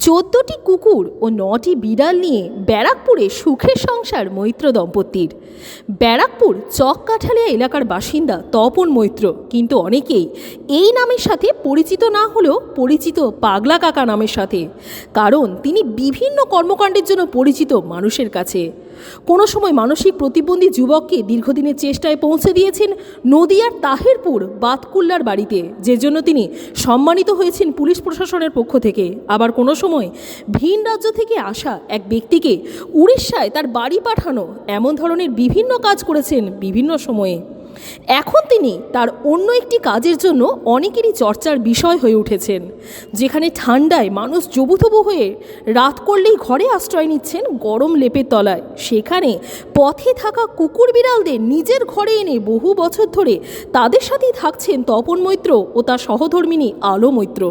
14টি কুকুর ও 9টি বিড়াল নিয়ে ব্যারাকপুরে সুখের সংসার মৈত্র দম্পতির। ব্যারাকপুর চককাঠালিয়া এলাকার বাসিন্দা তপন মৈত্র, কিন্তু অনেকেই এই নামের সাথে পরিচিত না হলেও পরিচিত পাগলা কাকা নামের সাথে, কারণ তিনি বিভিন্ন কর্মকাণ্ডের জন্য পরিচিত মানুষের কাছে। কোনো সময় মানসিক প্রতিবন্ধী যুবককে দীর্ঘদিনের চেষ্টায় পৌঁছে দিয়েছেন নদিয়ার তাহেরপুর বাতকুল্লার বাড়িতে, যে জন্য তিনি সম্মানিত হয়েছেন পুলিশ প্রশাসনের পক্ষ থেকে। আবার কোনো সময় ভিন রাজ্য থেকে আসা এক ব্যক্তিকে উড়িষ্যায় তার বাড়ি পাঠানো, এমন ধরনের বিভিন্ন কাজ করেছেন বিভিন্ন সময়ে। এখন তিনি তার অন্য একটি কাজের জন্য অনেকেরই চর্চার বিষয় হয়ে উঠেছেন, যেখানে ঠান্ডায় মানুষ জবুথবু হয়ে রাত করলেই ঘরে আশ্রয় নিচ্ছেন গরম লেপের তলায়, সেখানে পথে থাকা কুকুর বিড়ালদের নিজের ঘরে এনে বহু বছর ধরে তাদের সাথেই থাকছেন তপন মৈত্র ও তার সহধর্মিণী আলো মৈত্র।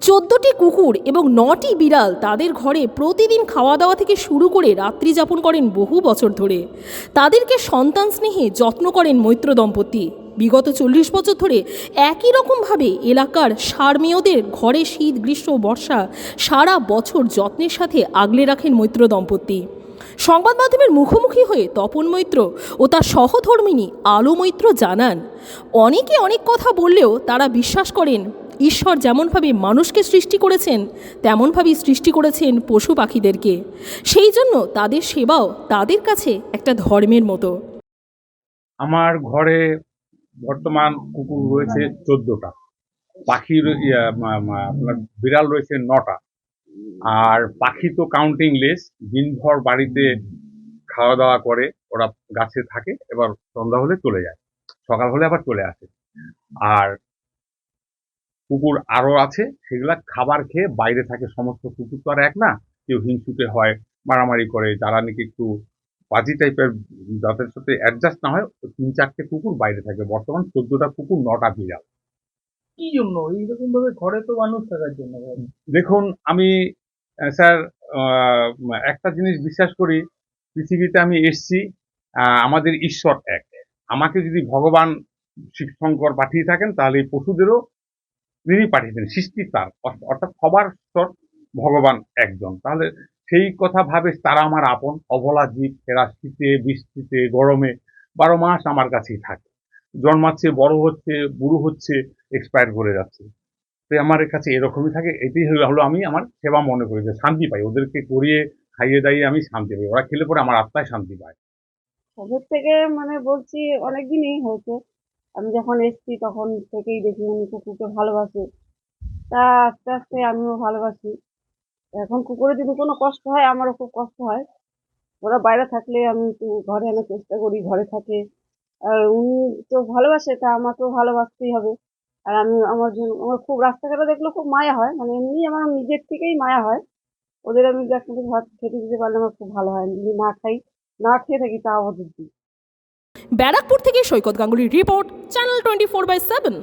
14টি কুকুর এবং 9টি বিড়াল তাদের ঘরে প্রতিদিন খাওয়া দাওয়া থেকে শুরু করে রাত্রি যাপন করেন বহু বছর ধরে। তাদেরকে সন্তান স্নেহে যত্ন করেন মৈত্র দম্পতি। বিগত 40 বছর ধরে একই রকমভাবে এলাকার সারমেয়দের ঘরে শীত গ্রীষ্ম বর্ষা সারা বছর যত্নের সাথে আগলে রাখেন মৈত্র দম্পতি। সংবাদ মাধ্যমের মুখোমুখি হয়ে তপন মৈত্র ও তার সহধর্মিণী আলো মৈত্র জানান, অনেকে অনেক কথা বললেও তারা বিশ্বাস করেন ঈশ্বর যেমনভাবে মানুষকে সৃষ্টি করেছেন তেমনভাবেই সৃষ্টি করেছেন পশু পাখিদেরকে। সেই জন্য তাদের সেবাও তাদের কাছে একটা ধর্মের মতো। আমার ঘরে বর্তমান কুকুর রয়েছে 14টা, পাখির আপনার বিড়াল রয়েছে 9টা। আর পাখি তো কাউন্টিং লেস, দিনভর বাড়িতে খাওয়া দাওয়া করে, ওরা গাছে থাকে, এবার সন্ধ্যা হলে চলে যায়, সকাল হলে আবার চলে আসে। আর কুকুর আরো আছে, সেগুলা খাবার খেয়ে বাইরে থাকে। সমস্ত কুকুর তো আর এক না, কেউ হিংসুটে হয়, মারামারি করে, যারা নাকি একটু বাজি টাইপের, যাদের সাথে অ্যাডজাস্ট না হয়, 3-4টে কুকুর বাইরে থাকে। বর্তমান 14টা কুকুর, 9টা বিড়াল। কি জন্য এইরকম ভাবে? ঘরে তো মানুষ থাকার জন্য। দেখুন, আমি স্যার একটা জিনিস বিশ্বাস করি, পৃথিবীতে আমি এসছি, আমাদের ঈশ্বর এক। আমাকে যদি ভগবান শিব শঙ্কর পাঠিয়ে থাকেন, তাহলে এই পশুদেরও তিনি পাঠিয়েছেন, সৃষ্টি তার, অর্থাৎ সবার ঈশ্বর ভগবান একজন। তাহলে সেই কথা ভাবে তারা আমার আপন। অবলা জীব, এরা শীতে বৃষ্টিতে গরমে 12 মাস আমার কাছেই থাকে, জন্মাচ্ছে, বড় হচ্ছে, বুড়ো হচ্ছে, এক্সপায়ার করে যাচ্ছে। তো আমার কাছে এরকমই থাকে। এটাই হলো আমি আমার সেবা মনে করি, যে শান্তি পাই ওদেরকে করিয়ে খাইয়ে দাইয়ে, আমি শান্তি পাই। ওরা খেলে পরে আমার আত্মায় শান্তি পায়। কবে থেকে বলছি, অনেকদিনই হয়েছে। আমি যখন এসেছি তখন থেকেই দেখি উনি কুকুরকে ভালোবাসে। তা আস্তে আস্তে আমিও ভালোবাসি। এখন কুকুরের যদি কোনো কষ্ট হয়, আমারও খুব কষ্ট হয়। ওরা বাইরে থাকলে আমি একটু ঘরে আনার চেষ্টা করি, ঘরে থাকে। আর উনি তো ভালোবাসে, তা আমাকেও ভালোবাসতেই হবে। আর আমি আমার জন্য আমার খুব রাস্তাঘাটে দেখলে খুব মায়া হয়, এমনি আমার নিজের থেকেই মায়া হয়। ওদের আমি এক মুঠো ভাত খেতে দিতে পারলে আমার খুব ভালো হয়। আমি যদি না খাই, না খেয়ে থাকি, তাও ওদের দিই। ব্যারাকপুর থেকে সৈকত গাঙ্গুলির রিপোর্ট, চ্যানেল 24/7।